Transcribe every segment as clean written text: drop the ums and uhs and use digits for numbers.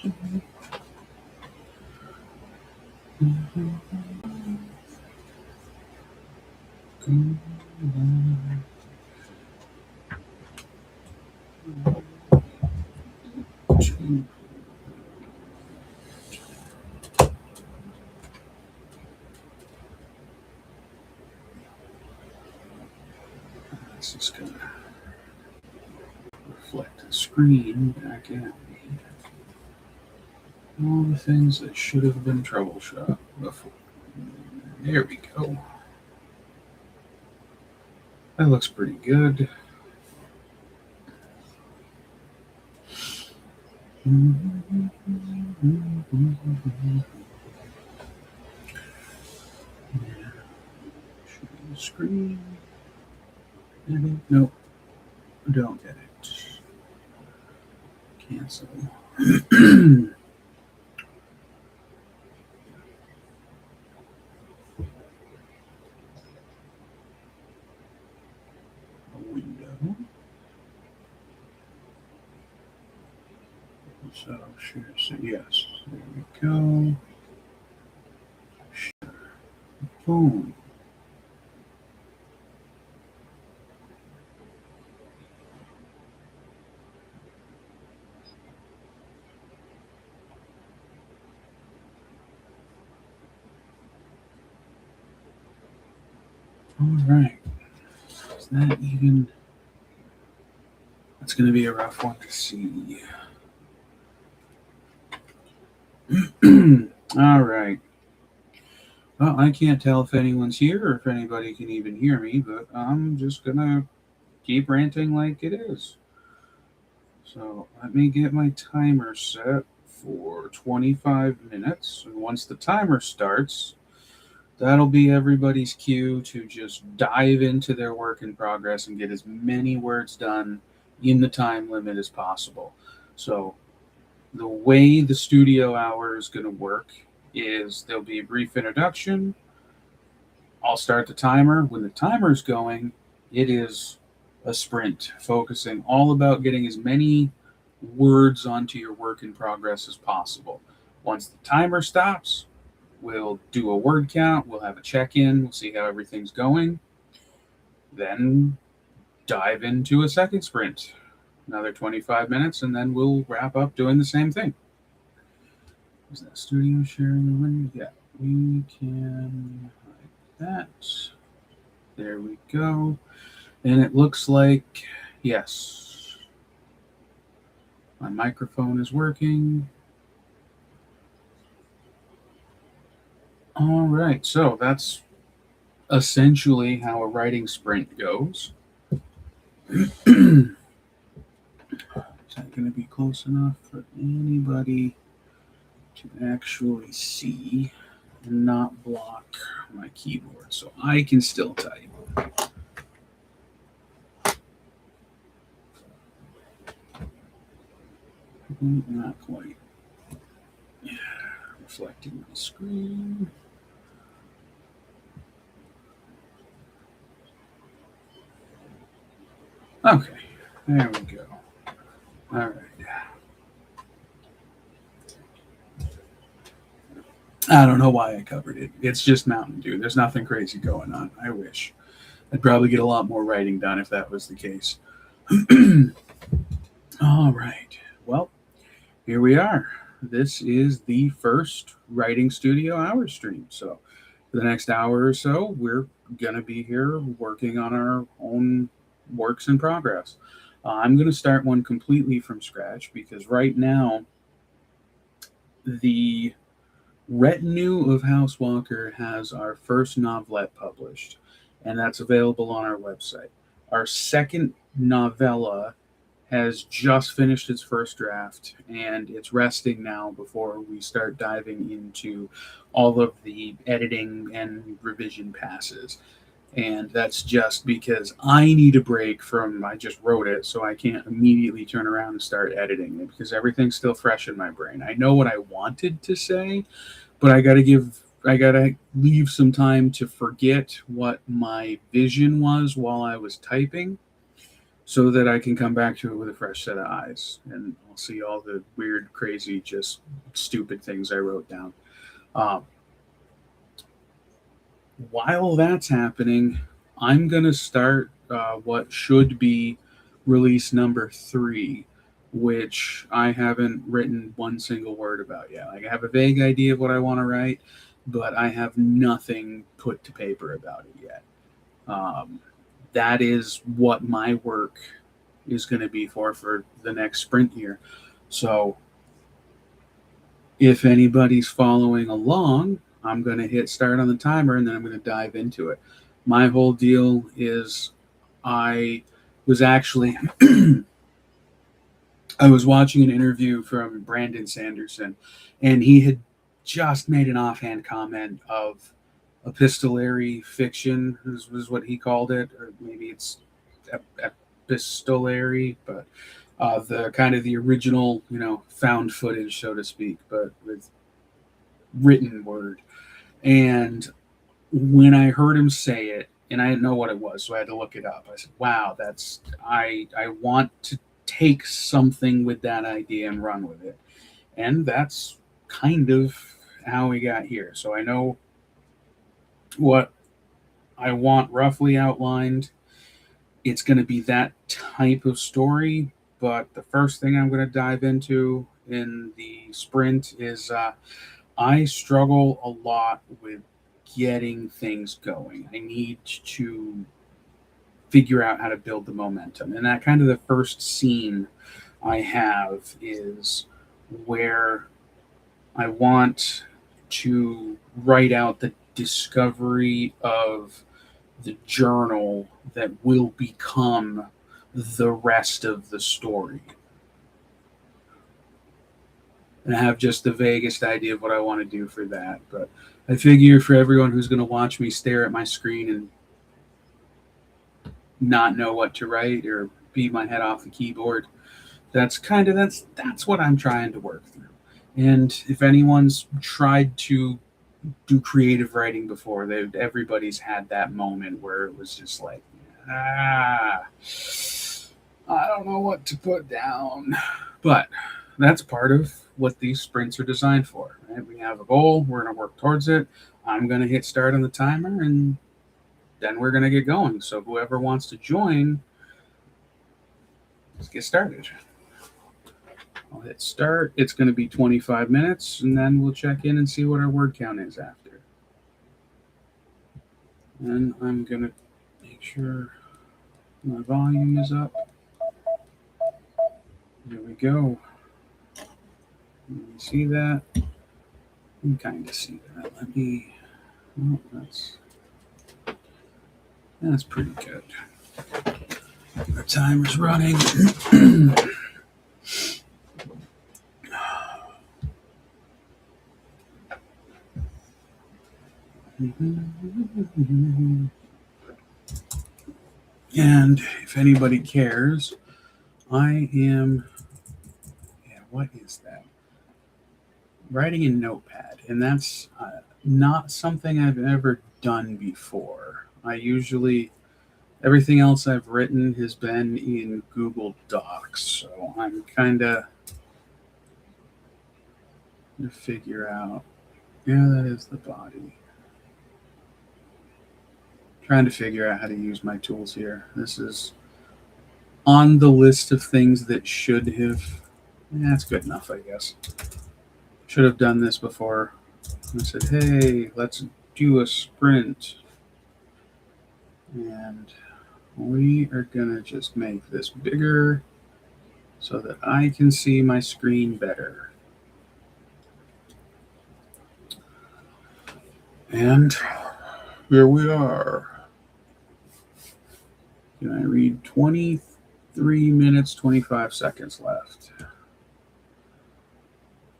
This is going to reflect the screen back at me. All the things that should have been troubleshot before. There we go. That looks pretty good. Share the screen. Edit. Nope. Don't edit. Cancel. Window. So share. So yes. There we go. Share. Boom. All right. Is that even? That's going to be a rough one to see. All right. Well, I can't tell if anyone's here or if anybody can even hear me, but I'm just going to keep ranting like it is. So let me get my timer set for 25 minutes. And once the timer starts, that'll be everybody's cue to just dive into their work in progress and get as many words done in the time limit as possible. So the way the studio hour is going to work is there'll be a brief introduction. I'll start the timer. When the timer's going, it is a sprint, focusing all about getting as many words onto your work in progress as possible. Once the timer stops, we'll do a word count, we'll have a check-in, we'll see how everything's going. Then dive into a second sprint, another 25 minutes, and then we'll wrap up doing the same thing. Is that studio sharing the window? Yeah, we can hide that. There we go. And it looks like, yes, my microphone is working. All right, so that's essentially how a writing sprint goes. Is that going to be close enough for anybody to actually see and not block my keyboard so I can still type? Not quite. Yeah, reflecting my screen. Okay, there we go. All right. I don't know why I covered it. It's just Mountain Dew. There's nothing crazy going on. I wish. I'd probably get a lot more writing done if that was the case. All right. Well, here we are. This is the first Writing Studio Hour stream. So for the next hour or so, we're going to be here working on our own works in progress. I'm going to start one completely from scratch because right now the Retinue of House Walker has our first novelette published, and that's available on our website. Our second novella has just finished its first draft, and it's resting now before we start diving into all of the editing and revision passes. And that's just because I need a break from, I just wrote it, so I can't immediately turn around and start editing it because everything's still fresh in my brain. I know what I wanted to say, but I gotta leave some time to forget what my vision was while I was typing so that I can come back to it with a fresh set of eyes. And I'll see all the weird, crazy, just stupid things I wrote down. Um, while that's happening, I'm going to start what should be release number 3, which I haven't written one single word about yet. Like, I have a vague idea of what I want to write, but I have nothing put to paper about it yet. Um, that is what my work is going to be for the next sprint year. So if anybody's following along, I'm going to hit start on the timer and then I'm going to dive into it. My whole deal is I was actually I was watching an interview from Brandon Sanderson, and he had just made an offhand comment of epistolary fiction, was what he called it, or maybe it's epistolary, but the kind of the original, found footage, so to speak, but with written word. And when I heard him say it, and I didn't know what it was, so I had to look it up. I said, "Wow, I want to take something with that idea and run with it," and that's kind of how we got here. So I know what I want roughly outlined. It's going to be that type of story, but the first thing I'm going to dive into in the sprint is I struggle a lot with getting things going. I need to figure out how to build the momentum. And that kind of the first scene I have is where I want to write out the discovery of the journal that will become the rest of the story. And I have just the vaguest idea of what I want to do for that. But I figure for everyone who's going to watch me stare at my screen and not know what to write or beat my head off the keyboard, that's what I'm trying to work through. And if anyone's tried to do creative writing before, everybody's had that moment where it was just like, I don't know what to put down. But that's part of what these sprints are designed for. Right? We have a goal, we're going to work towards it. I'm going to hit start on the timer, and then we're going to get going. So whoever wants to join, let's get started. I'll hit start. It's going to be 25 minutes, and then we'll check in and see what our word count is after. And I'm going to make sure my volume is up. There we go. You see that? You can kind of see that. That's pretty good. Our timer's running. And if anybody cares, I am, what is that? Writing in Notepad, and that's not something I've ever done before. Everything else I've written has been in Google Docs, so I'm kind of to figure out, that is the body. Trying to figure out how to use my tools here. This is on the list of things that should have, that's good enough, I guess. Should have done this before. I said, hey, let's do a sprint. And we are going to just make this bigger so that I can see my screen better. And here we are. Can I read 23 minutes, 25 seconds left?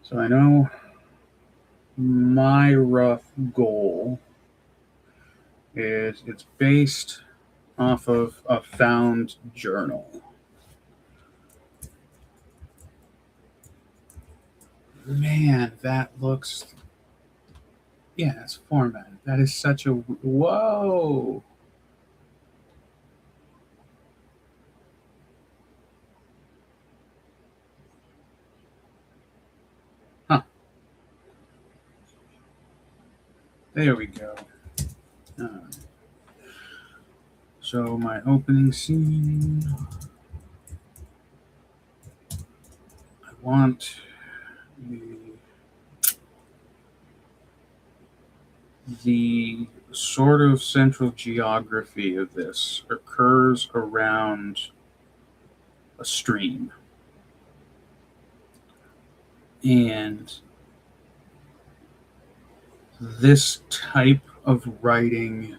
So I know my rough goal is it's based off of a found journal. Man, that looks, it's formatted. That is such a, whoa. There we go. So my opening scene, I want the sort of central geography of this occurs around a stream. And this type of writing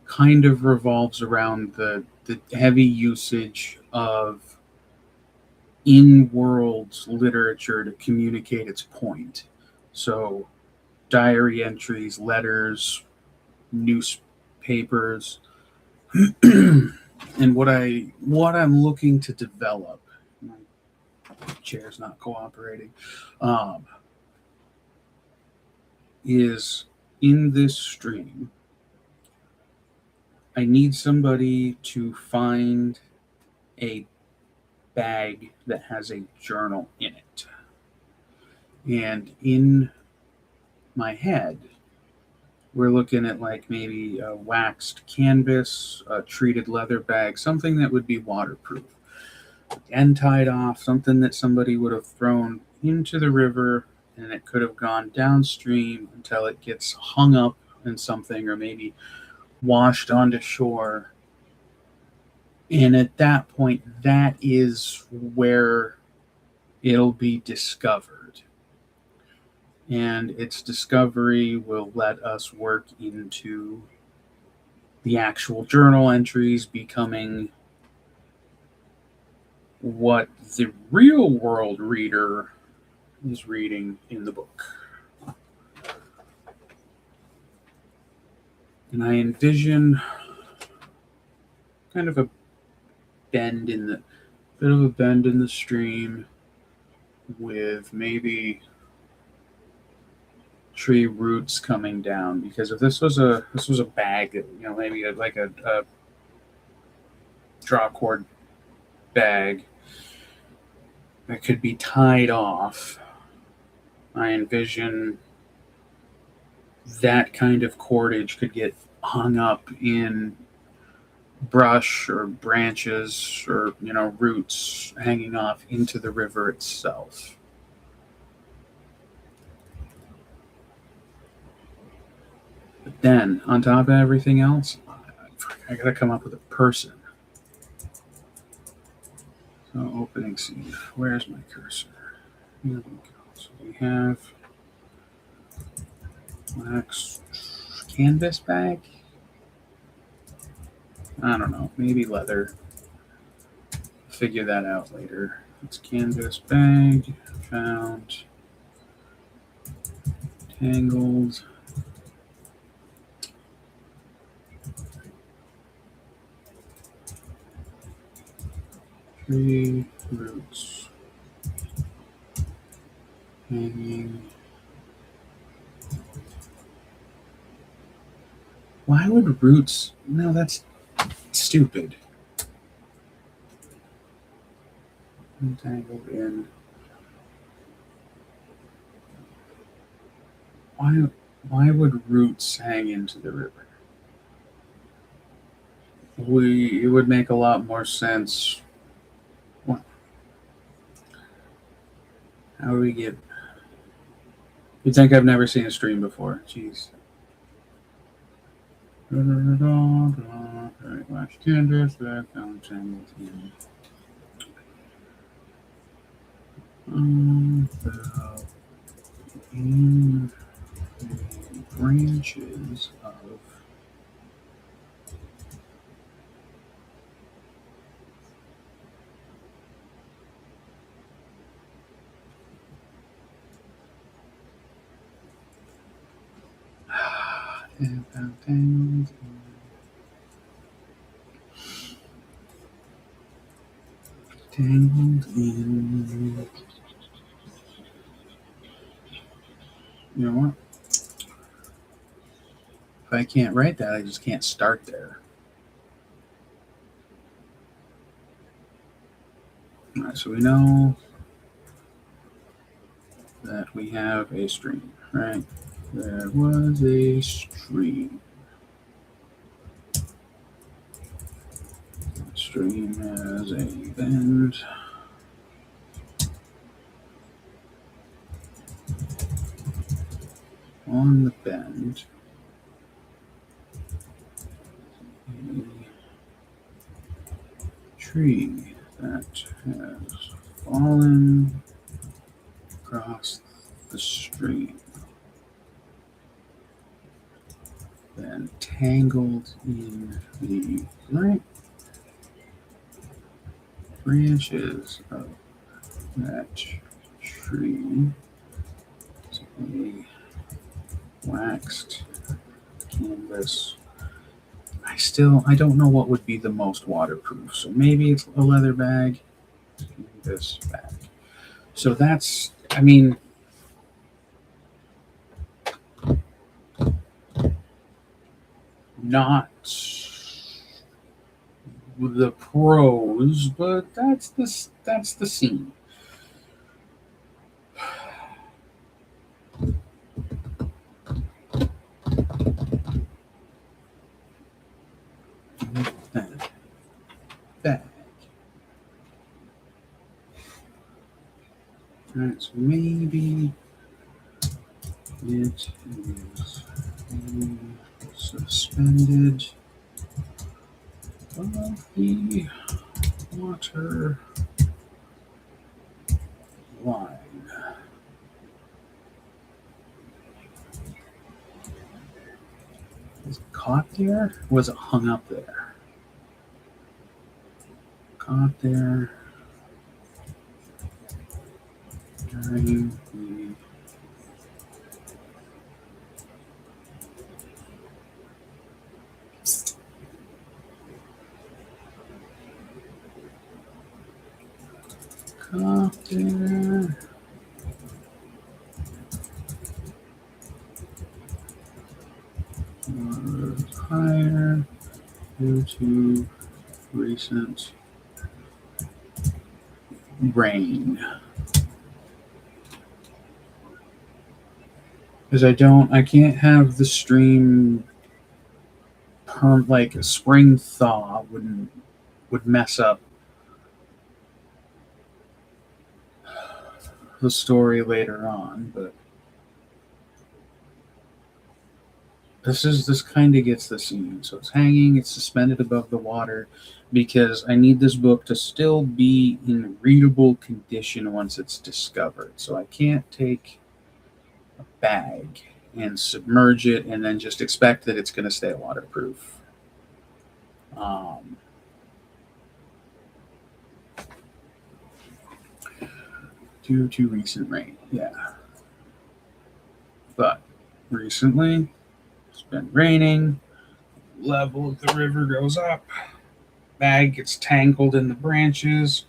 kind of revolves around the heavy usage of in world literature to communicate its point. So, diary entries, letters, newspapers, and what I'm looking to develop. My chair's not cooperating. Um, is in this stream. I need somebody to find a bag that has a journal in it. And in my head, we're looking at like maybe a waxed canvas, a treated leather bag, something that would be waterproof. End tied off, something that somebody would have thrown into the river and it could have gone downstream until it gets hung up in something or maybe washed onto shore. And at that point, that is where it'll be discovered. And its discovery will let us work into the actual journal entries becoming what the real world reader is reading in the book. And I envision kind of a bend in the bit of a bend in the stream with maybe tree roots coming down, because if this was a bag, maybe like a draw cord bag that could be tied off, I envision that kind of cordage could get hung up in brush or branches or roots hanging off into the river itself. But then on top of everything else, I gotta come up with a person. So opening scene. Where's my cursor? Here we go. So we have wax canvas bag. I don't know. Maybe leather. Figure that out later. It's canvas bag. Found. Tangled. Tree roots. Hanging. Why would roots? No, that's stupid. Entangled in. Why? Why would roots hang into the river? It would make a lot more sense. What? How do we get? You think I've never seen a stream before? Jeez. Watch canvas back down tangled in. The in the branches of tangled. Tangled in. You know what? If I can't write that, I just can't start there. All right, so we know that we have a stream, right? There was a stream. The stream has a bend. On the bend, a tree that has fallen across the stream, then tangled in the branches of that tree. It's a waxed canvas. I don't know what would be the most waterproof. So maybe it's a leather bag, canvas bag. So that's, I mean, not the pros, but that's the scene. Bag. Alright, so maybe it is suspended above the water line. Was it caught there? Or was it hung up there? Caught there during the copter was higher due to recent rain. Because I can't have the stream like a spring thaw would mess up the story later on, but this kind of gets the scene. So it's hanging, it's suspended above the water because I need this book to still be in readable condition once it's discovered. So I can't take a bag and submerge it and then just expect that it's going to stay waterproof. Due to recent rain, yeah. But recently, it's been raining, level of the river goes up, bag gets tangled in the branches,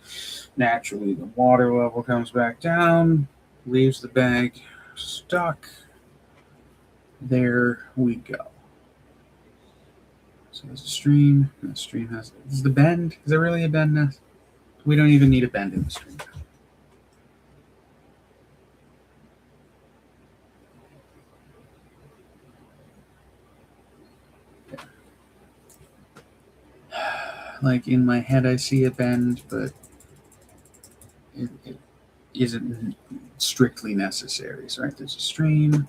naturally the water level comes back down, leaves the bag stuck. There we go. So there's a stream. The stream has. Is the bend? Is there really a bend now? We don't even need a bend in the stream. Like in my head, I see a bend, but it isn't strictly necessary. So, right, there's a stream.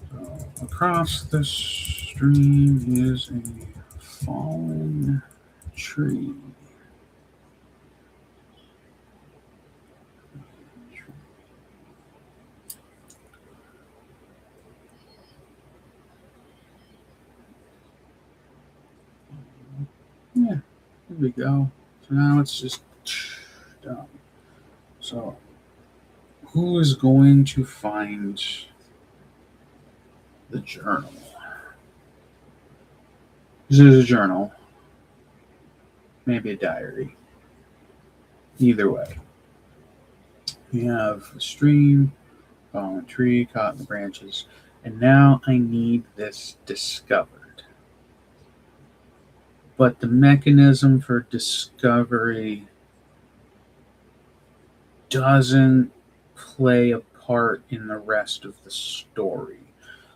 So across the stream is a fallen tree. Yeah, there we go. So now it's just done. So, who is going to find the journal? This is a journal. Maybe a diary. Either way. We have a stream, fallen tree, caught in the branches, and now I need this discovered. But the mechanism for discovery doesn't play a part in the rest of the story.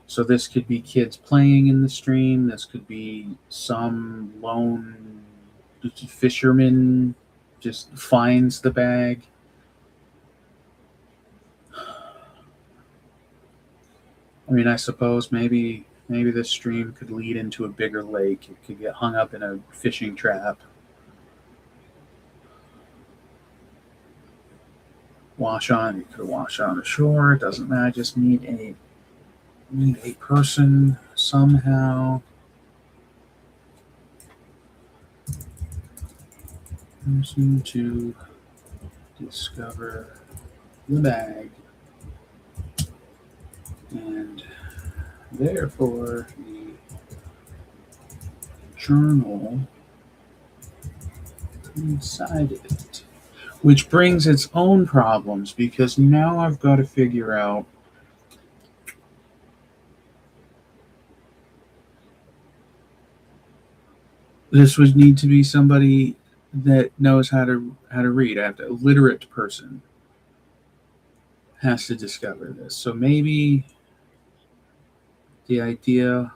So this could be kids playing in the stream. This could be some lone fisherman just finds the bag. I mean, I suppose maybe this stream could lead into a bigger lake. It could get hung up in a fishing trap. You could wash on the shore. It doesn't matter. I just need a person somehow. Person to discover the bag, and therefore the journal inside it. Which brings its own problems, because now I've got to figure out this would need to be somebody that knows how to read. A literate person has to discover this. So maybe the idea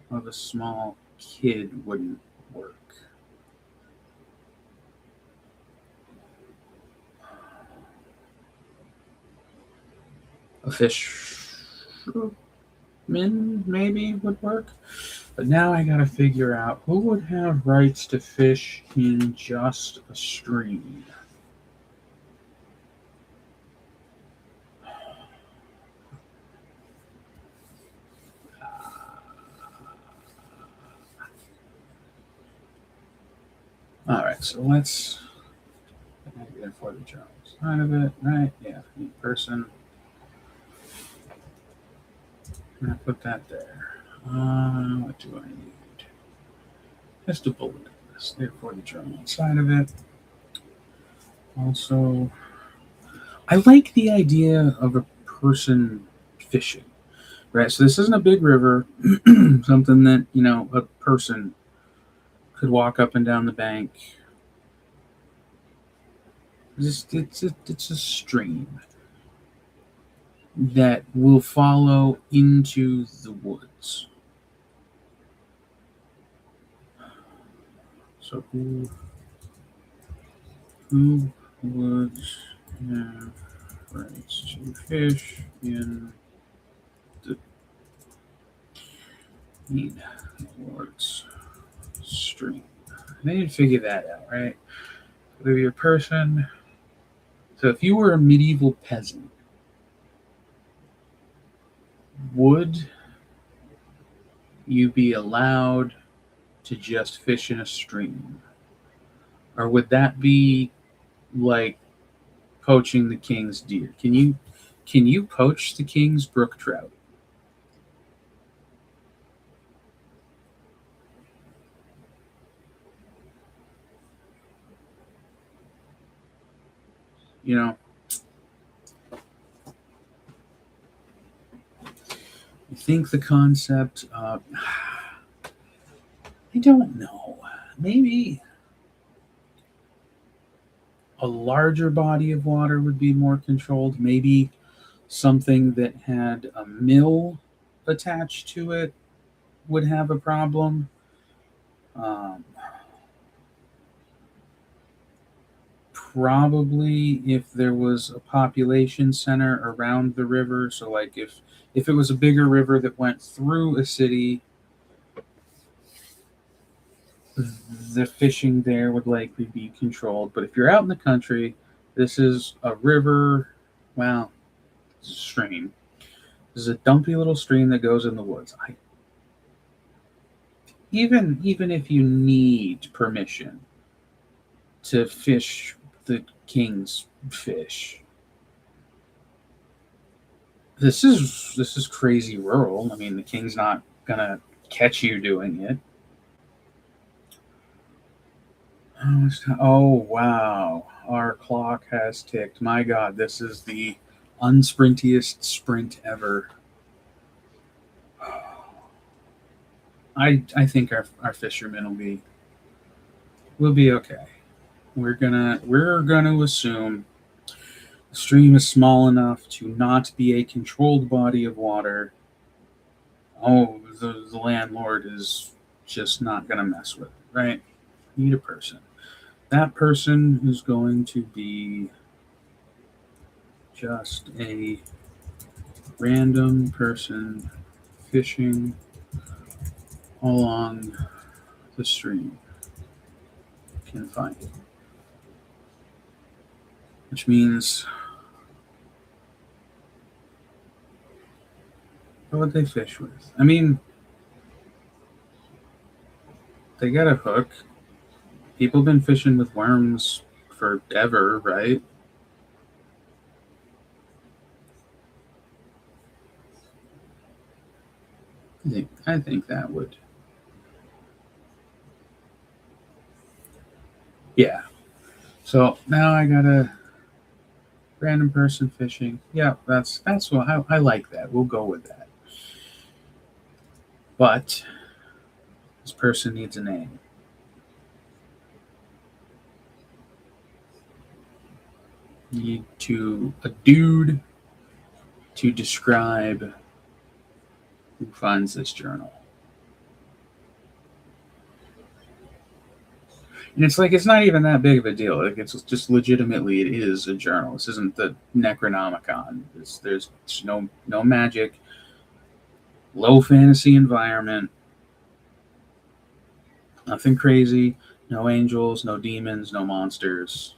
of a small kid wouldn't work. A fisherman maybe would work. But now I gotta figure out who would have rights to fish in just a stream. All right, so let's get for the journal side of it, right? Yeah, person. I'm gonna put that there. What do I need? Just a bullet in this. Therefore, the journal side of it. Also, I like the idea of a person fishing, right? So this isn't a big river, something that a person could walk up and down the bank. It's a stream that will follow into the woods. So who would have rights to fish in the woods stream? I need to figure that out, right? Whether you're a person. So if you were a medieval peasant, would you be allowed to just fish in a stream? Or would that be like poaching the king's deer? Can you poach the king's brook trout? I think the concept I don't know. Maybe a larger body of water would be more controlled. Maybe something that had a mill attached to it would have a problem. Probably if there was a population center around the river. So like if it was a bigger river that went through a city, the fishing there would likely be controlled. But if you're out in the country, this is a river. Well, it's a stream. This is a dumpy little stream that goes in the woods. Even if you need permission to fish the king's fish, this is crazy rural. I mean, the king's not gonna catch you doing it. Oh wow, our clock has ticked. My God, this is the unsprintiest sprint ever. I think our fishermen will be okay. We're gonna assume The stream is small enough to not be a controlled body of water. Oh, the landlord is just not going to mess with it, right? You need a person. That person is going to be just a random person fishing along the stream. Can find it. Which means, what would they fish with? I mean, they got a hook. People have been fishing with worms forever, right? I think that would. Yeah. So now I got a random person fishing. Yeah, that's what I like that. We'll go with that. But this person needs a name. Need to a dude to describe who finds this journal. And it's like it's not even that big of a deal. Like it's just legitimately it is a journal. This isn't the Necronomicon. There's no magic, low fantasy environment, nothing crazy, no angels, no demons, no monsters.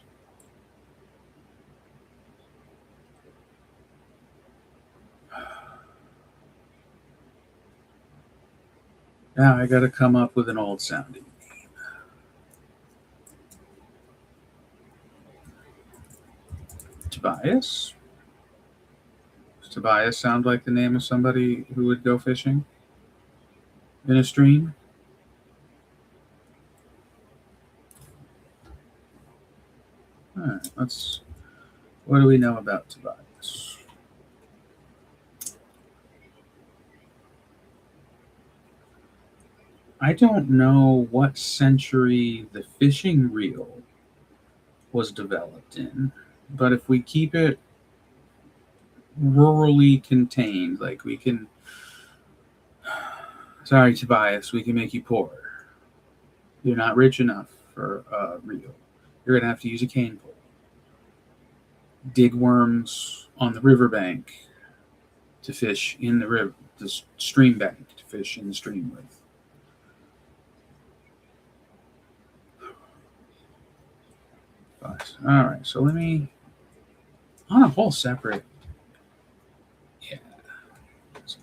Now I got to come up with an old sounding. Tobias? Does Tobias sound like the name of somebody who would go fishing in a stream? All right, let's. What do we know about Tobias? I don't know what century the fishing reel was developed in, but if we keep it rurally contained, like we can. Sorry, Tobias, we can make you poor. You're not rich enough for a reel. You're going to have to use a cane pole. Dig worms on the riverbank to fish in the river, the stream bank to fish in the stream with. But, all right, so let me on a whole separate. Yeah, so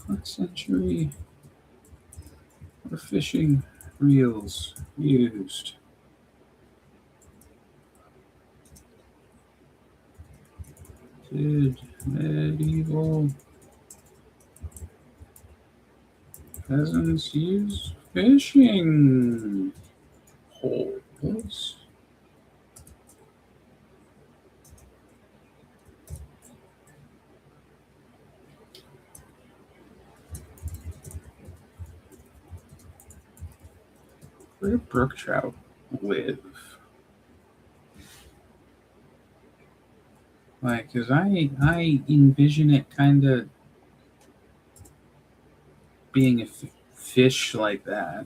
what century were fishing reels used? Did medieval peasants use fishing poles? Where do brook trout live? Like, cause I envision it kind of being a fish like that.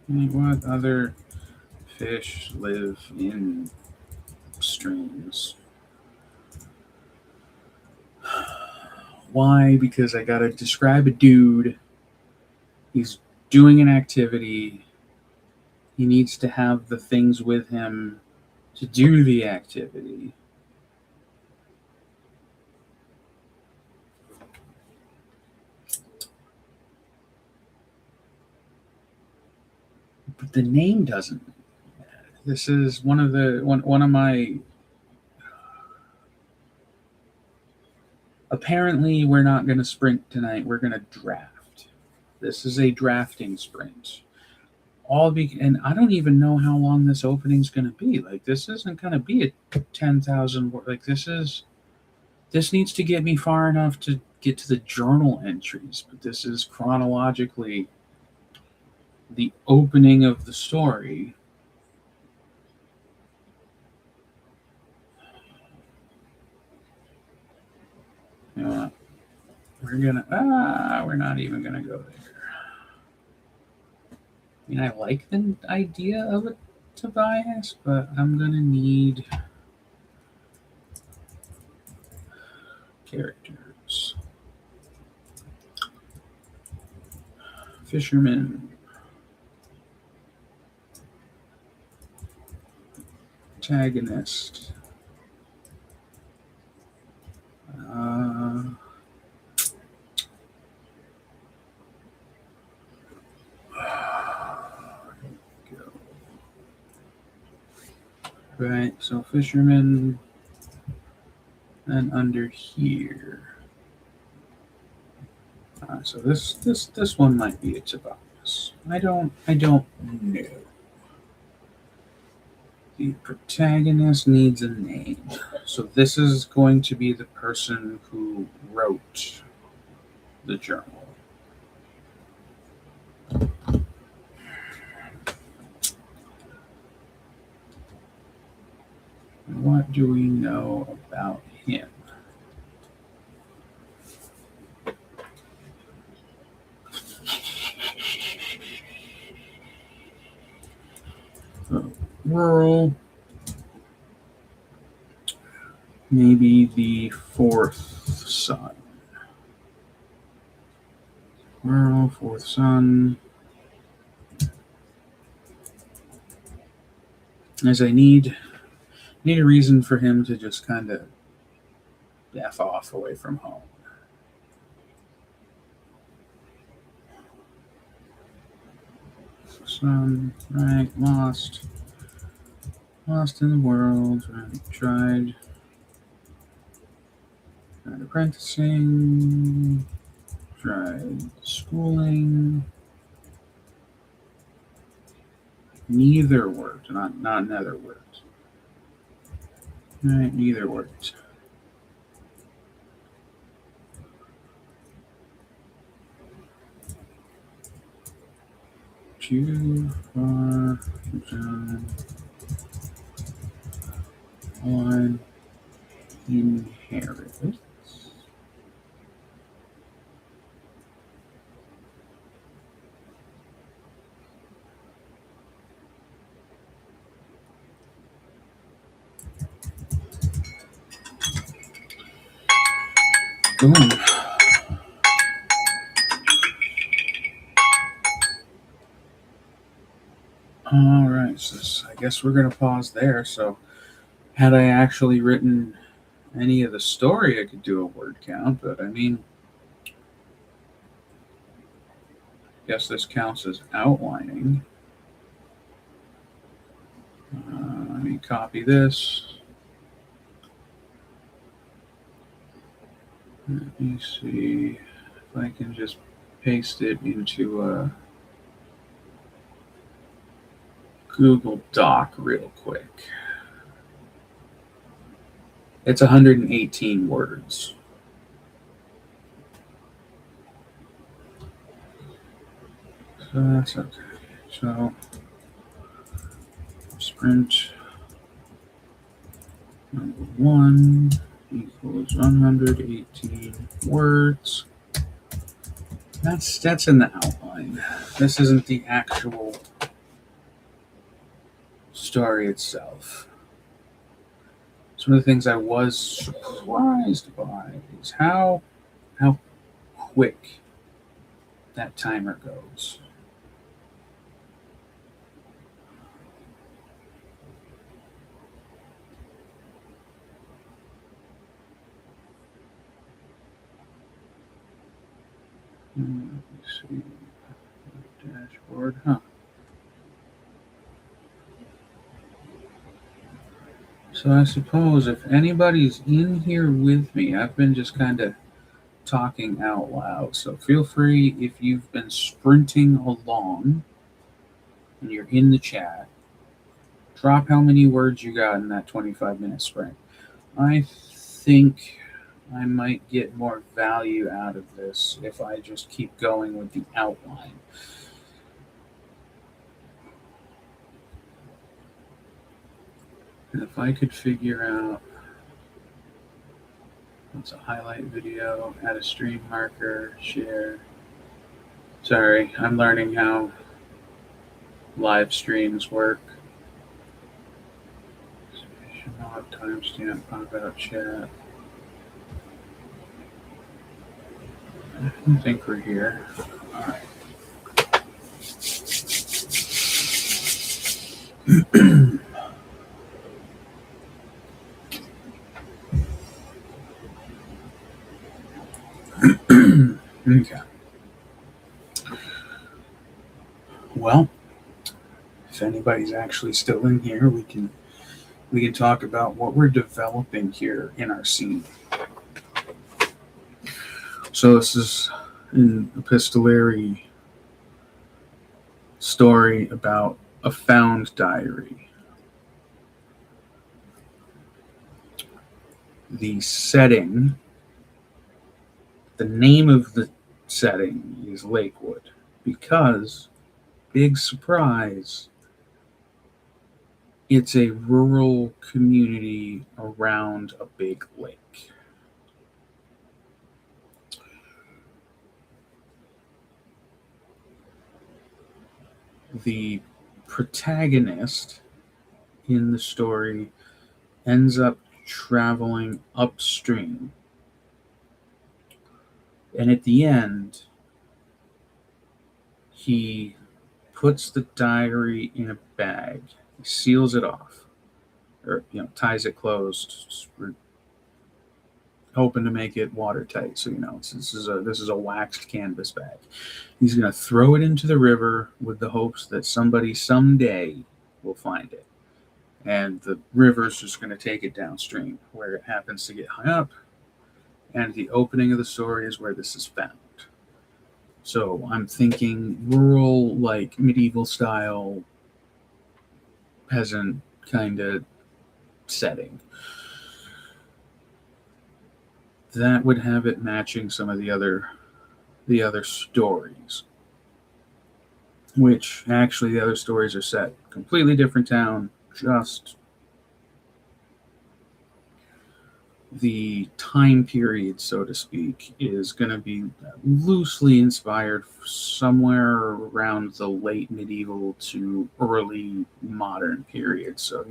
Like, what other fish live in streams? Why? Because I gotta describe a dude. He's doing an activity. He needs to have the things with him to do the activity. But the name doesn't. This is one of my. Apparently, we're not going to sprint tonight. We're going to draft. This is a drafting sprint. And I don't even know how long this opening's going to be. Like, this isn't going to be a 10,000 word. Like, this needs to get me far enough to get to the journal entries, but this is chronologically the opening of the story. You know what? We're not even gonna go there. I mean, I like the idea of a Tobias, but I'm gonna need characters. Fisherman. Protagonist. Right, so fisherman, and under here. So this one might be a Tobias. I don't know. The protagonist needs a name. So this is going to be the person who wrote the journal. What do we know about him? Rural. Maybe the fourth son. Rural, fourth son. As I need a reason for him to just kind of F off away from home. Son, right, lost in the world, right, tried apprenticing, tried schooling. Neither worked, not another worked. Right, neither worked. Too far down on inheritance. Boom. All right, so I guess we're going to pause there. So, had I actually written any of the story, I could do a word count, but I mean, I guess this counts as outlining. Let me copy this. Let me see if I can just paste it into Google Doc real quick. It's 118 words. So that's okay. So sprint number 1 equals 118 words. That's in the outline. This isn't the actual story itself. Some of the things I was surprised by is how quick that timer goes. Let me see. Dashboard, huh? So I suppose if anybody's in here with me, I've been just kind of talking out loud. So feel free if you've been sprinting along and you're in the chat, drop how many words you got in that 25-minute sprint. I think I might get more value out of this if I just keep going with the outline. And if I could figure out what's a highlight video, add a stream marker, share. Sorry, I'm learning how live streams work. Should not have timestamp, pop out chat. I think we're here. All right. Okay. Well, if anybody's actually still in here, we can talk about what we're developing here in our scene. So this is an epistolary story about a found diary. The setting, the name of the setting is Lakewood because, big surprise, it's a rural community around a big lake. The protagonist in the story ends up traveling upstream. And at the end, he puts the diary in a bag, he seals it off, or ties it closed. We're hoping to make it watertight, so this is a waxed canvas bag. He's going to throw it into the river with the hopes that somebody someday will find it. And the river's just going to take it downstream where it happens to get high up. And the opening of the story is where this is found. So I'm thinking rural, like medieval style, peasant kind of setting. That would have it matching some of the other stories. Which actually the other stories are set completely different town, just the time period, so to speak, is going to be loosely inspired somewhere around the late medieval to early modern period. So,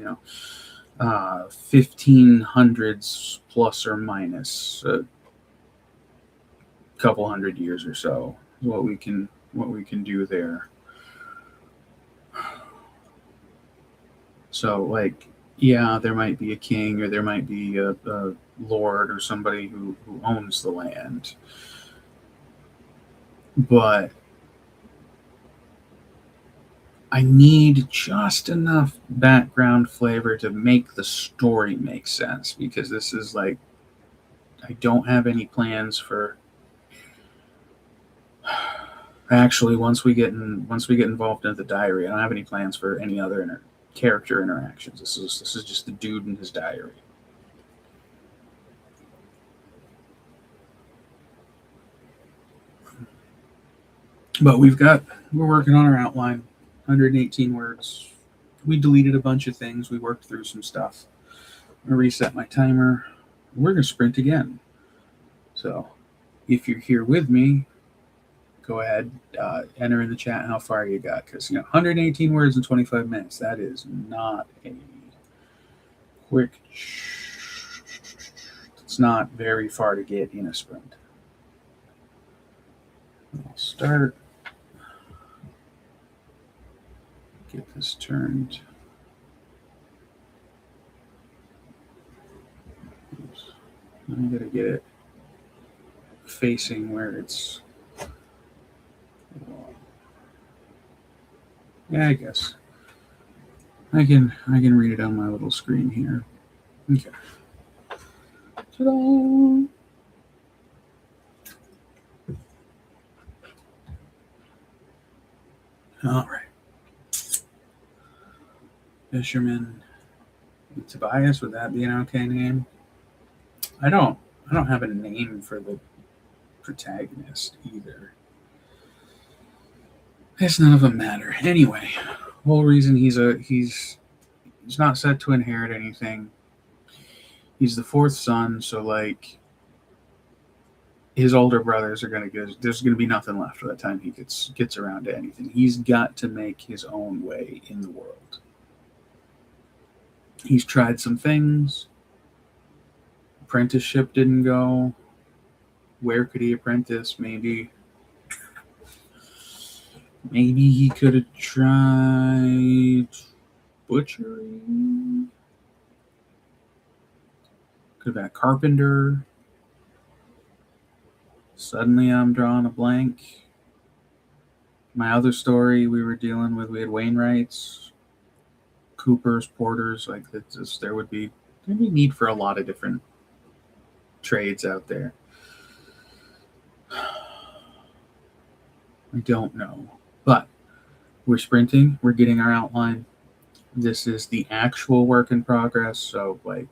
1500s plus or minus a couple hundred years or so is what we can do there. So, like, yeah, there might be a king or there might be a lord or somebody who owns the land. But I need just enough background flavor to make the story make sense, because this is like, I don't have any plans for. Actually, once we get involved in the diary, I don't have any plans for any other character interactions. This is just the dude in his diary. But we're working on our outline, 118 words. We deleted a bunch of things. We worked through some stuff. I'm gonna reset my timer. We're gonna sprint again. So, if you're here with me, go ahead, enter in the chat how far you got, because 118 words in 25 minutes. That is not a quick. It's not very far to get in a sprint. I'll start. Get this turned. Oops. I'm gonna get it facing where it's. Yeah, I guess I can read it on my little screen here. Okay. Ta-da! All right. Fisherman Tobias, would that be an okay name? I don't I don't have a name for the protagonist either. It's none of them matter. Anyway, whole reason he's not set to inherit anything. He's the fourth son, so like his older brothers are gonna go. There's gonna be nothing left by the time he gets around to anything. He's got to make his own way in the world. He's tried some things. Apprenticeship didn't go. Where could he apprentice? Maybe he could have tried butchery. Could have been a carpenter. Suddenly I'm drawing a blank. My other story we were dealing with, we had Wainwrights, Coopers, Porters, like this, there'd be need for a lot of different trades out there. I don't know. But we're sprinting, we're getting our outline. This is the actual work in progress, so like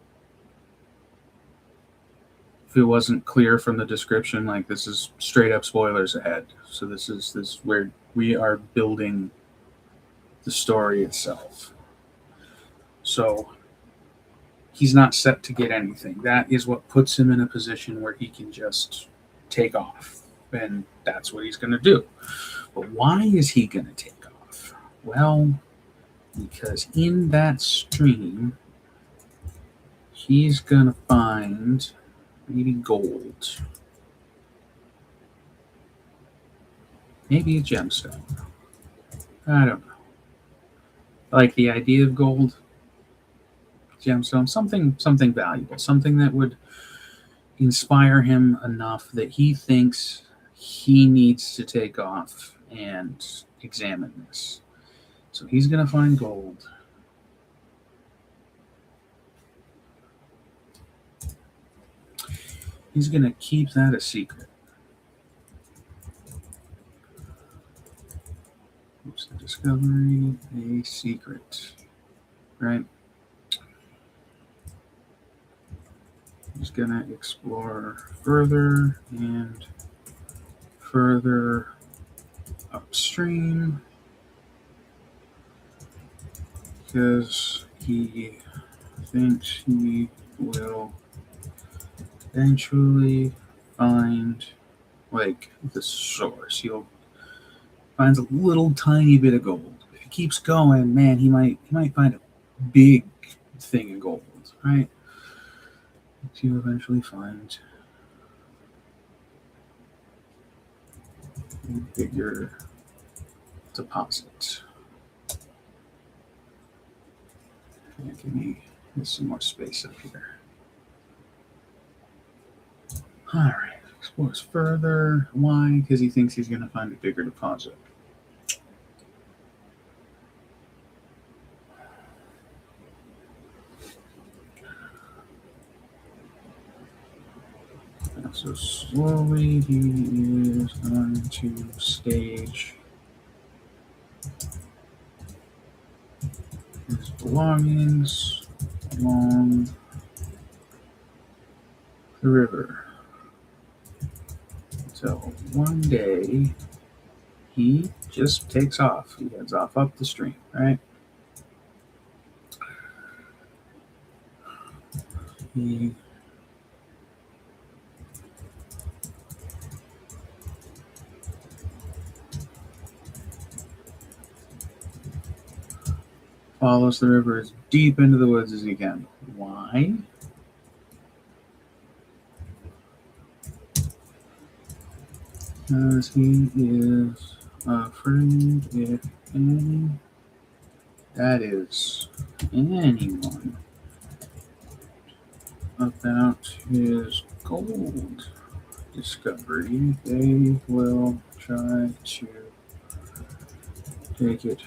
if it wasn't clear from the description, like this is straight up spoilers ahead. So this is where we are building the story itself. So he's not set to get anything. That is what puts him in a position where he can just take off. And that's what he's going to do. But why is he going to take off? Well, because in that stream, he's going to find maybe gold. Maybe a gemstone. I don't know. I like the idea of gold. Gemstone, something valuable, something that would inspire him enough that he thinks he needs to take off and examine this. So he's going to find gold. He's going to keep that a secret. Oops, the discovery, a secret. Right? He's going to explore further and further upstream because he thinks he will eventually find like the source. He'll find a little tiny bit of gold. If he keeps going, man, he might find a big thing of gold, right? To eventually find a bigger deposit. Give me some more space up here. All right, explores further. Why? Because he thinks he's going to find a bigger deposit. So slowly he is going to stage his belongings along the river until one day he just takes off. He heads off up the stream, right? He follows the river as deep into the woods as he can. Why? Because he is afraid if any, that is, anyone about his gold discovery, they will try to take it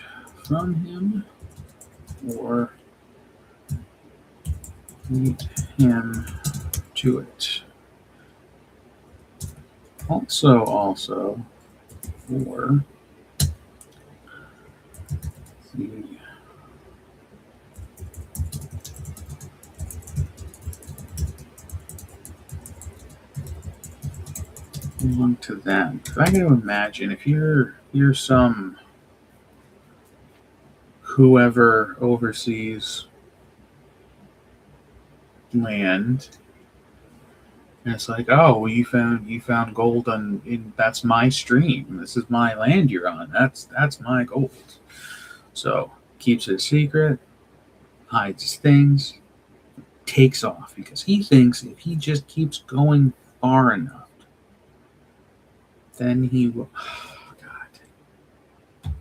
from him or beat him to it. Also, for the belong to them. I got to imagine if you're some whoever oversees land, and it's like, oh, well, you found gold that's my stream. This is my land you're on. That's my gold. So keeps it a secret, hides things, takes off because he thinks if he just keeps going far enough, then he will. Oh, God.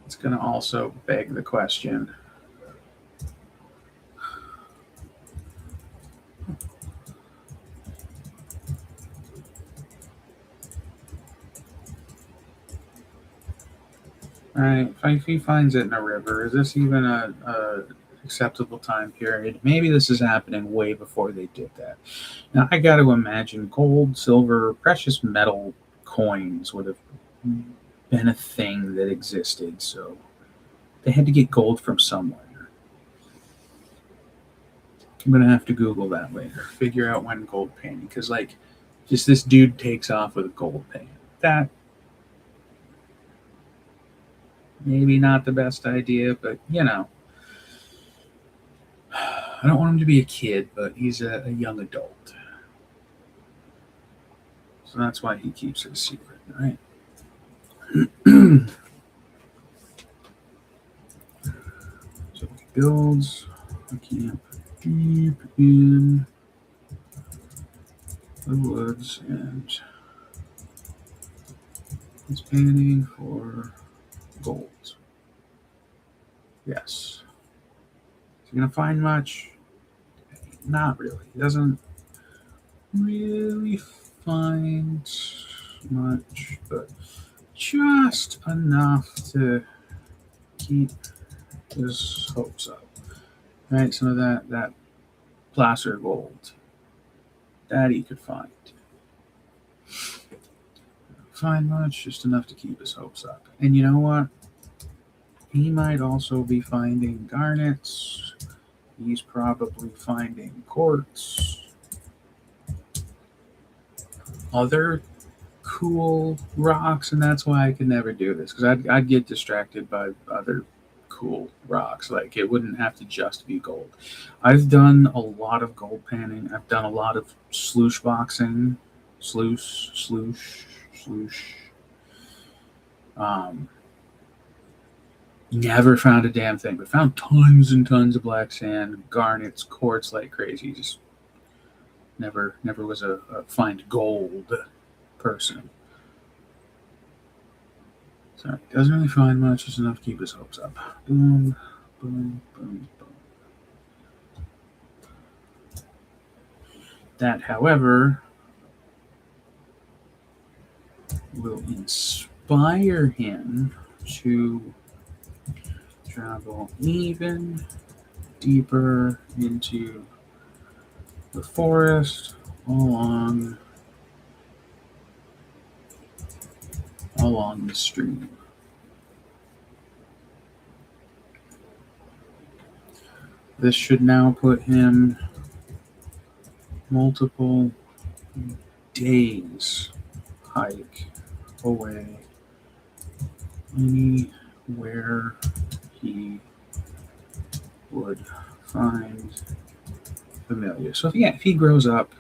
It's going to also beg the question. All right, if he finds it in a river, is this even a acceptable time period? Maybe this is happening way before they did that. Now, I got to imagine gold, silver, precious metal coins would have been a thing that existed. So they had to get gold from somewhere. I'm going to have to Google that later. Figure out when gold painting. Because, like, just this dude takes off with a gold paint. That maybe not the best idea, but, I don't want him to be a kid, but he's a young adult. So that's why he keeps it a secret, right? So he builds a camp deep in the woods, and he's panning for gold. Yes. Is he going to find much? Not really. He doesn't really find much, but just enough to keep his hopes up. Right, some of that placer gold that he could find. Find much, just enough to keep his hopes up. And you know what? He might also be finding garnets. He's probably finding quartz. Other cool rocks, and that's why I could never do this, because I'd get distracted by other cool rocks. Like, it wouldn't have to just be gold. I've done a lot of gold panning. I've done a lot of sloosh boxing. Sloosh. Never found a damn thing, but found tons and tons of black sand, garnets, quartz like crazy. Just never was a find gold person. So doesn't really find much, just enough to keep his hopes up. Boom, boom, boom, boom. That, however, will inspire him to travel even deeper into the forest along the stream. This should now put him multiple days hike away anywhere he would find familiar. So if he grows up,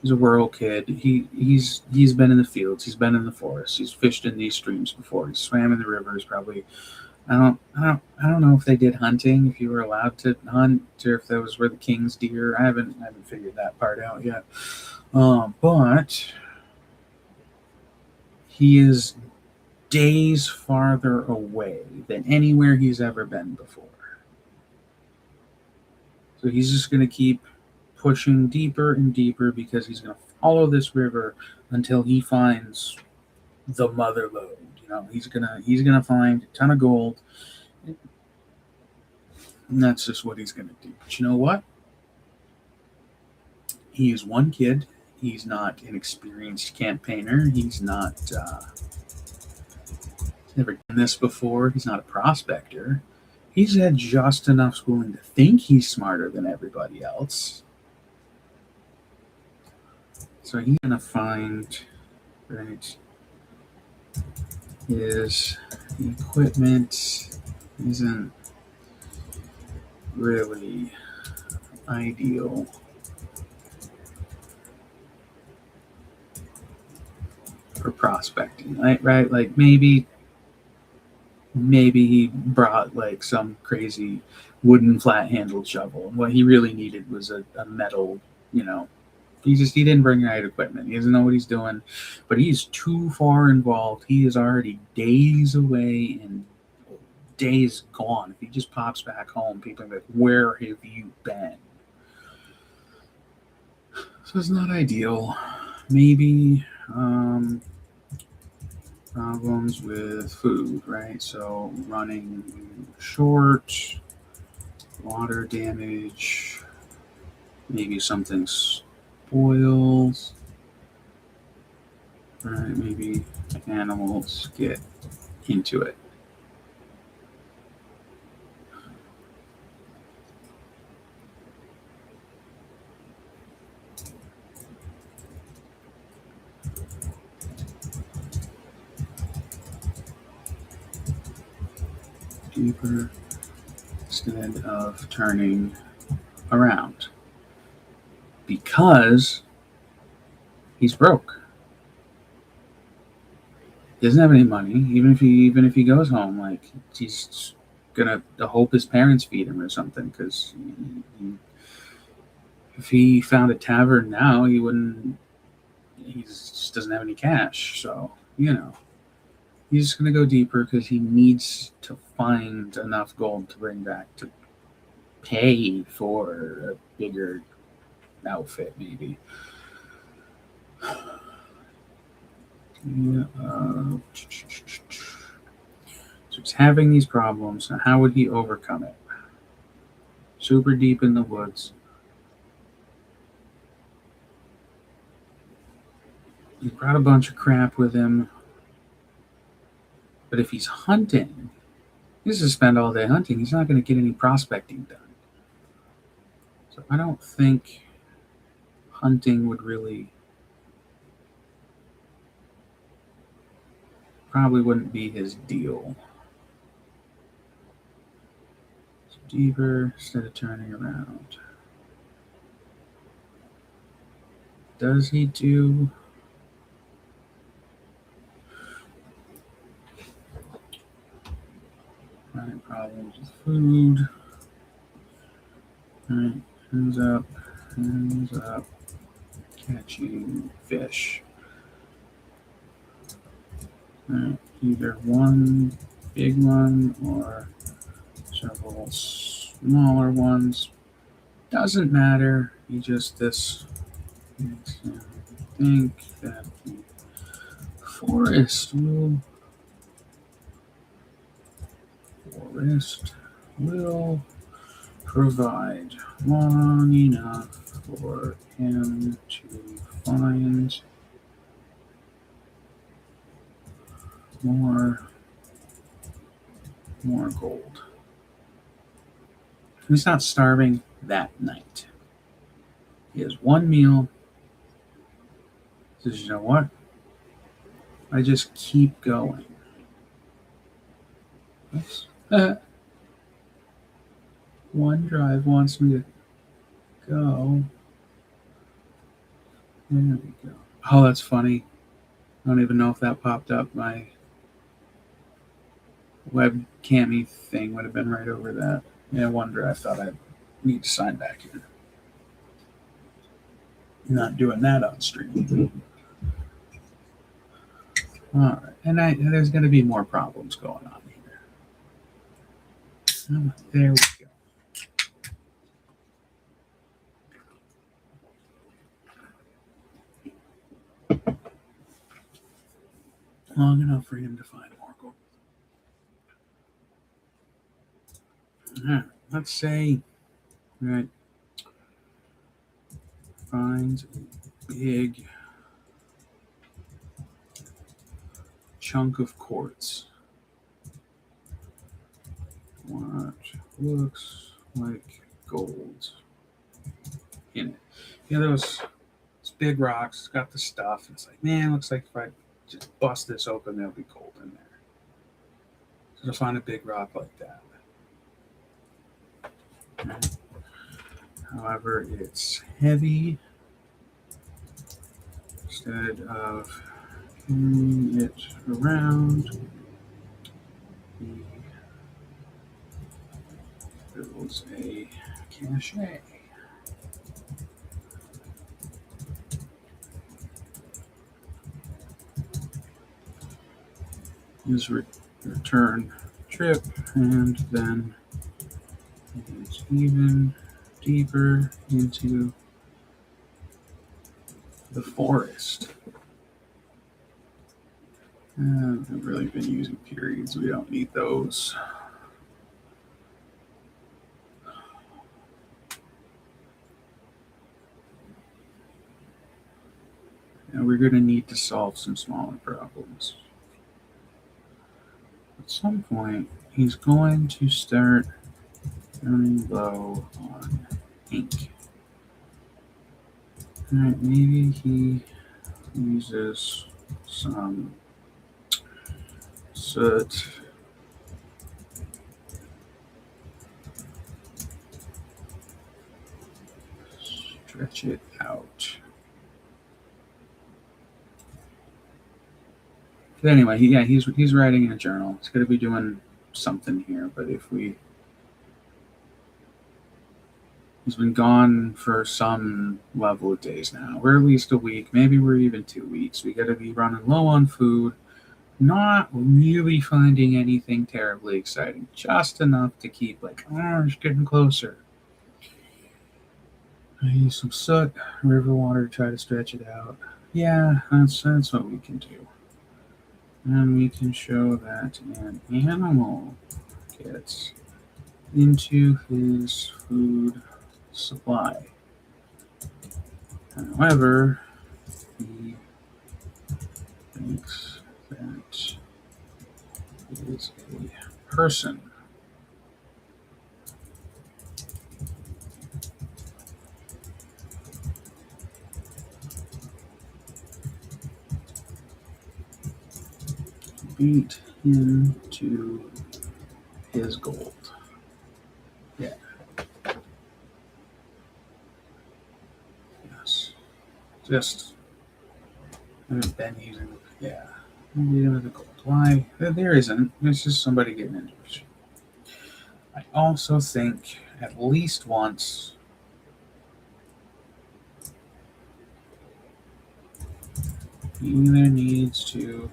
he's a rural kid. He's been in the fields. He's been in the forest. He's fished in these streams before. He swam in the rivers. Probably. I don't know if they did hunting. If you were allowed to hunt, or if those were the king's deer. I haven't figured that part out yet. But he is days farther away than anywhere he's ever been before. So he's just going to keep pushing deeper and deeper because he's going to follow this river until he finds the mother lode. He's gonna find a ton of gold, and that's just what he's gonna do. But you know what? He is one kid. He's not an experienced campaigner. He's never done this before. He's not a prospector. He's had just enough schooling to think he's smarter than everybody else. So he's gonna find, right, his equipment isn't really ideal for prospecting, right? Like maybe he brought like some crazy wooden flat-handled shovel, and what he really needed was a metal, you know. He didn't bring the right equipment. He doesn't know what he's doing, but he's too far involved. He is already days away and days gone. If he just pops back home, people are like, "Where have you been?" So it's not ideal. Maybe problems with food, right? So running short, water damage, maybe something spoils, right? Maybe animals get into it. Deeper instead of turning around because he's broke. He doesn't have any money. Even if he goes home, like he's gonna hope his parents feed him or something. Because if he found a tavern now, he wouldn't. He just doesn't have any cash. So he's just gonna go deeper because he needs to find enough gold to bring back to pay for a bigger outfit, maybe. Yeah. So he's having these problems. Now, how would he overcome it? Super deep in the woods. He brought a bunch of crap with him. But if he's hunting, he's going to spend all day hunting. He's not going to get any prospecting done. So I don't think hunting would really, probably wouldn't be his deal. So deeper instead of turning around. Does he do? Right, problems with food. Right, ends up catching fish. Right, either one big one or several smaller ones. Doesn't matter. He just this makes him think that the forest will provide long enough for him to find more gold. He's not starving that night. He has one meal. He says, you know what? I just keep going. OneDrive wants me to go. There we go. Oh, that's funny. I don't even know if that popped up. My webcammy thing would have been right over that. Yeah, OneDrive thought I need to sign back in. Not doing that on stream. All right, and there's going to be more problems going on here. There we go. Long enough for him to find more gold. All right, let's say, right, finds a big chunk of quartz. what looks like gold in it. You know, those big rocks, it's got the stuff. It's like, man, looks like if I just bust this open, there'll be gold in there. So to find a big rock like that. Right? However, it's heavy. Instead of carrying it around, he builds a cache. His return trip, and then it's even deeper into the forest. I've really been using periods. We don't need those. And we're going to need to solve some smaller problems. At some point, he's going to start running low on ink. Alright, maybe he uses some soot. Stretch it out. But anyway, he's writing in a journal. He's going to be doing something here, but he's been gone for some level of days now. We're at least a week. Maybe we're even 2 weeks. We got to be running low on food. Not really finding anything terribly exciting. Just enough to keep like, oh, it's getting closer. I use some soot, river water to try to stretch it out. Yeah, that's what we can do. And we can show that an animal gets into his food supply. However, he thinks that it is a person. Beat into his gold. Yeah. Yes. Just haven't been using. Yeah. Beat into the gold. Why? There isn't. It's just somebody getting into it. I also think at least once he either needs to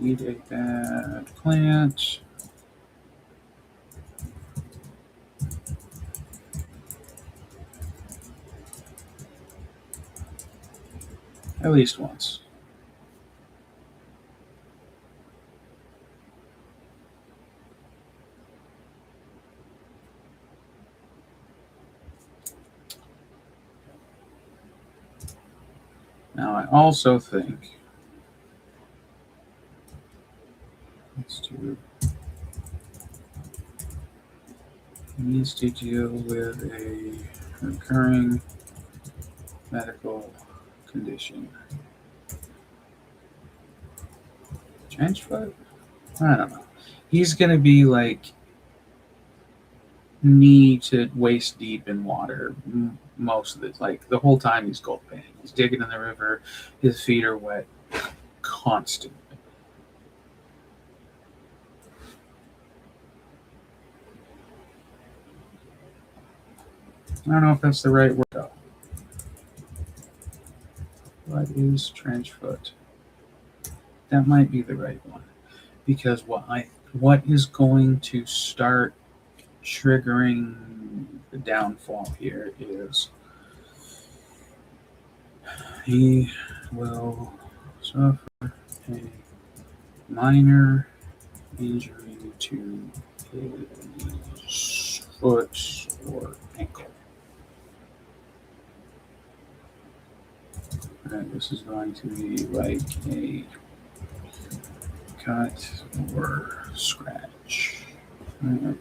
eat a bad plant. At least once. Now, I also think needs to deal with a recurring medical condition. Trench foot? I don't know. He's going to be like knee to waist deep in water most of it. Like the whole time he's gulping. He's digging in the river. His feet are wet constantly. I don't know if that's the right word though. What is trench foot? That might be the right one. Because what is going to start triggering the downfall here is he will suffer a minor injury to his foot or ankle. And this is going to be like a cut or scratch.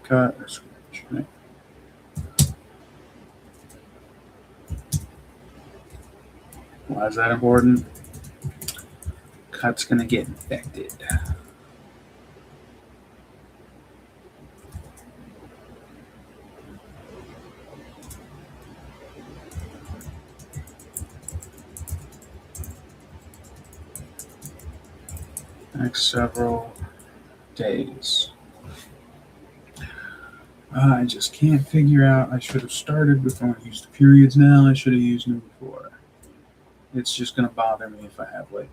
Cut or scratch. Right. Why is that important? Cut's going to get infected. Next several days. I just can't figure out. I should have started with going to use the periods now. I should have used them before. It's just going to bother me if I have like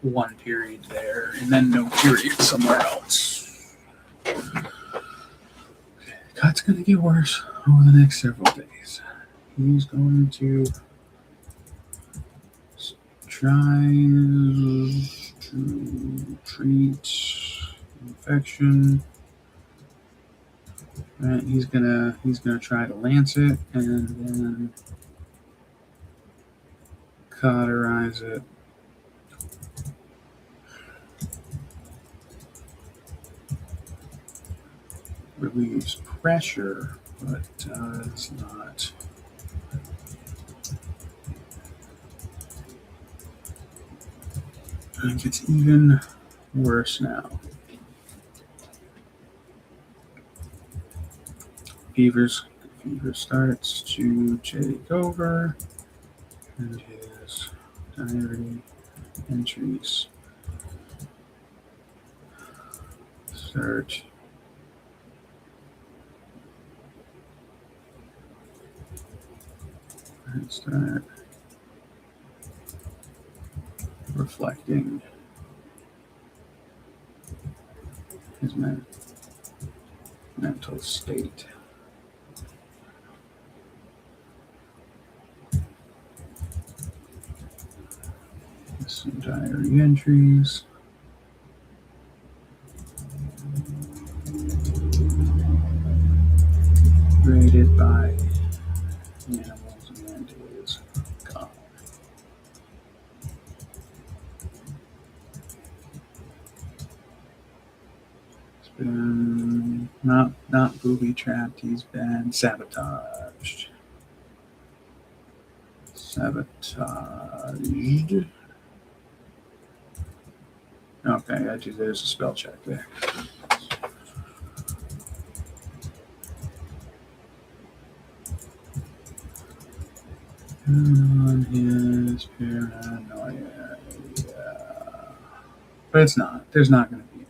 one period there and then no period somewhere else. Cut's going to get worse over the next several days. He's going to try to treat infection. Right, he's gonna try to lance it and then cauterize it. Relieves pressure, but does not. And it gets even worse now. Fever starts to take over, and his diary entries start reflecting his mental state. Some diary entries. Graded by animals and his God. He's been not booby trapped. He's been sabotaged. Sabotaged. Okay, there's a spell check there. On his paranoia. But it's not. There's not going to be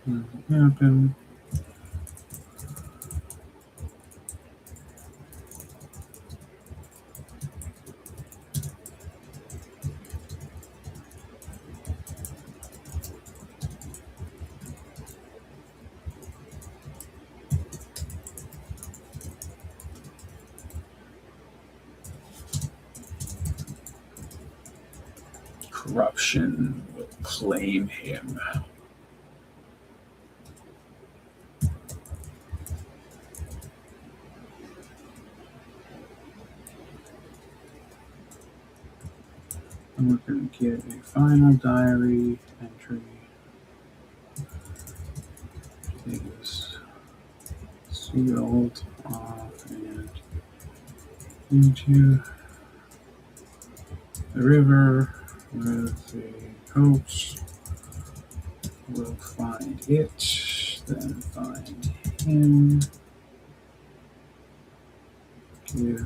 anybody there. Happen. Corruption will claim him. And we're going to get a final diary entry. It is sealed off and into the river with the hopes we'll find it, then find him, give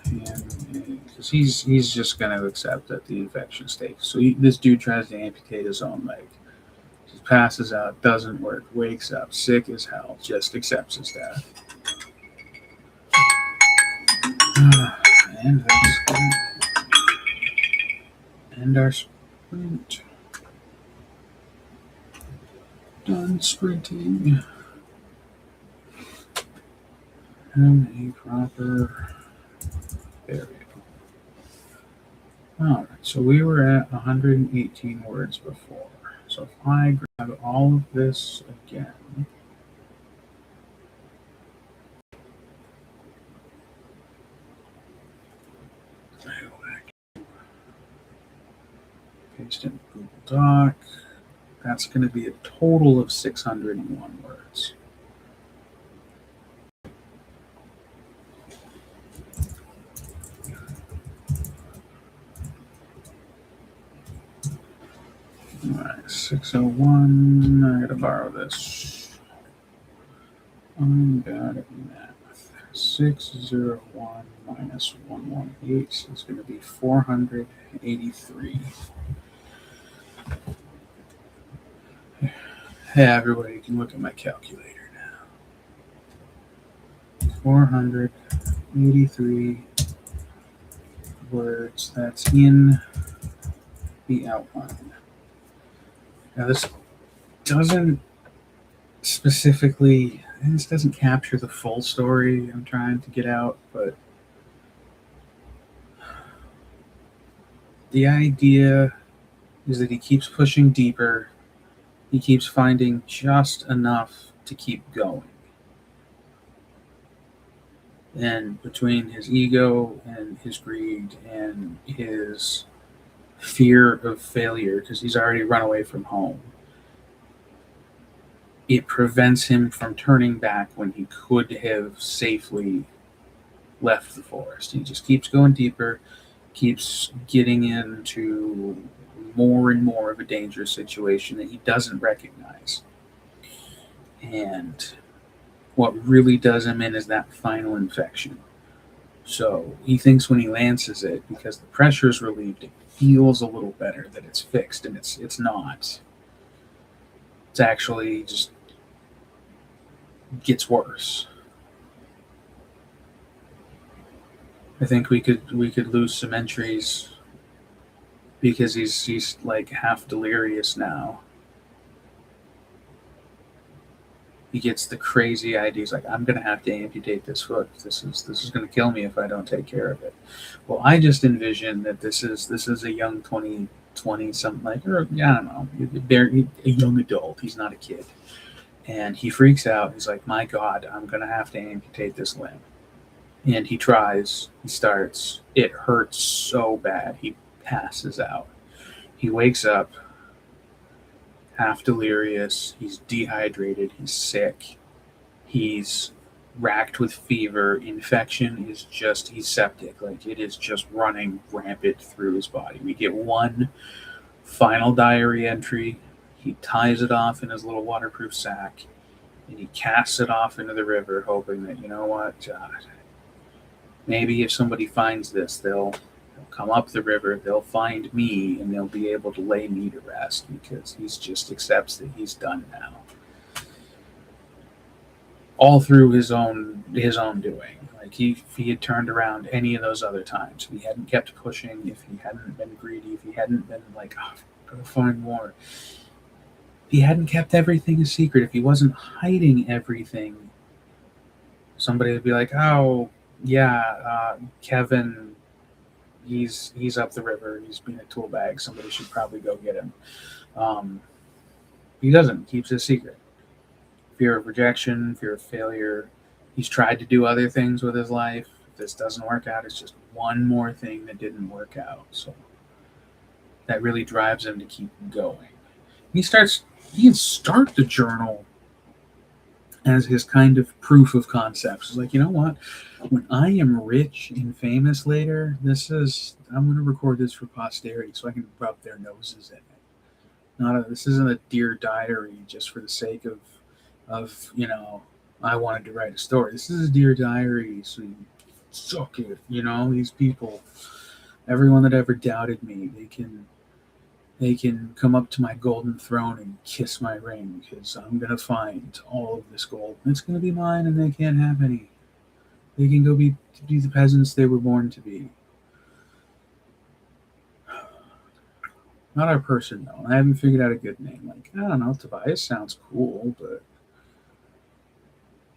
him because he's just going to accept that the infection stakes. So this dude tries to amputate his own leg. He passes out, doesn't work, wakes up, sick as hell, just accepts his death. And that's going to end our sprint. Done sprinting. And a proper burial. Alright, so we were at 118 words before. So if I grab all of this again, paste in Google Doc, That's going to be a total of 601 words. All right, 601. I gotta borrow this. I'm bad at math. 601 minus 118 is going to be 483. Hey, everybody can look at my calculator now. 483 words. That's in the outline. Now, this doesn't specifically, this doesn't capture the full story I'm trying to get out, but the idea is that he keeps pushing deeper. He keeps finding just enough to keep going. And between his ego and his greed and his fear of failure, because he's already run away from home, it prevents him from turning back when he could have safely left the forest. He just keeps going deeper, keeps getting into more and more of a dangerous situation that he doesn't recognize. And what really does him in is that final infection. So he thinks when he lances it, because the pressure is relieved, it feels a little better that it's fixed, and it's not. It's actually just gets worse. I think we could lose some entries because he's like half delirious now. He gets the crazy ideas like, I'm gonna have to amputate this foot. This is gonna kill me if I don't take care of it. Well, I just envision that this is a young 20 something, like, or yeah, I don't know, a young adult. He's not a kid, and he freaks out. He's like, my God, I'm gonna have to amputate this limb. And he tries. He starts. It hurts so bad. He passes out. He wakes up half delirious. He's dehydrated. He's sick. He's racked with fever. Infection is just, he's septic. Like, it is just running rampant through his body. We get one final diary entry. He ties it off in his little waterproof sack, and he casts it off into the river, hoping that, you know what, maybe if somebody finds this, they'll come up the river, they'll find me, and they'll be able to lay me to rest, because he's just accepts that he's done now. All through his own doing. Like, if he had turned around any of those other times, if he hadn't kept pushing, if he hadn't been greedy, if he hadn't been like, oh, gotta find more, if he hadn't kept everything a secret, if he wasn't hiding everything, somebody would be like, oh yeah, Kevin, he's up the river, he's being a tool bag, somebody should probably go get him. Um, he doesn't. He keeps it a secret. Fear of rejection, fear of failure. He's tried to do other things with his life. If this doesn't work out, it's just one more thing that didn't work out. So that really drives him to keep going. He can start the journal as his kind of proof of concepts. It's like, you know what? When I am rich and famous later, I'm going to record this for posterity so I can rub their noses in it. This isn't a dear diary just for the sake of I wanted to write a story. This is a dear diary, so you suck it. These people, everyone that ever doubted me, they can come up to my golden throne and kiss my ring, because I'm gonna find all of this gold. It's gonna be mine, and they can't have any. They can go be the peasants they were born to be. Not our person though. I haven't figured out a good name. Like, I don't know, Tobias sounds cool, but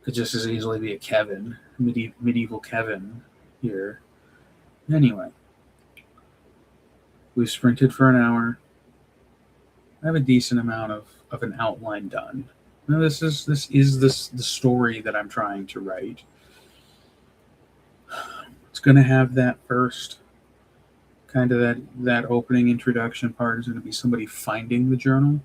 could just as easily be a Kevin, medieval Kevin here. Anyway, we sprinted for an hour. I have a decent amount of an outline done. Now, this is the story that I'm trying to write. It's going to have that first kind of that opening introduction part is going to be somebody finding the journal,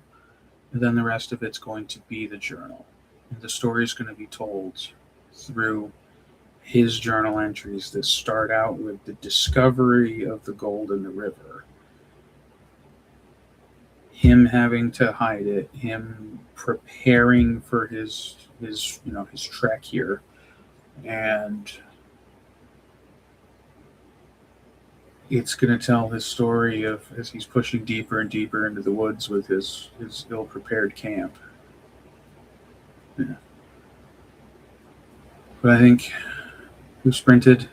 And then the rest of it's going to be the journal. And the story is going to be told through his journal entries that start out with the discovery of the gold in the river, him having to hide it, him preparing for his trek here, and it's going to tell his story of as he's pushing deeper and deeper into the woods with his ill-prepared camp. Yeah. But I think who sprinted?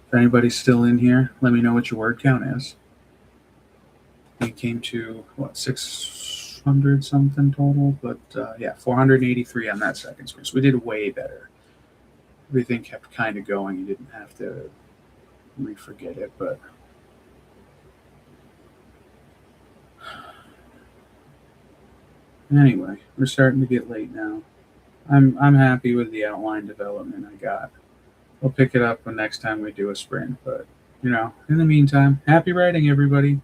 If anybody's still in here, let me know what your word count is. We came to what 600 something total, but yeah, 483 on that second screen. So we did way better. Everything kept kind of going. You didn't have to re-forget it, but anyway, we're starting to get late now. I'm happy with the outline development I got. We'll pick it up when next time we do a sprint, but in the meantime, happy writing, everybody.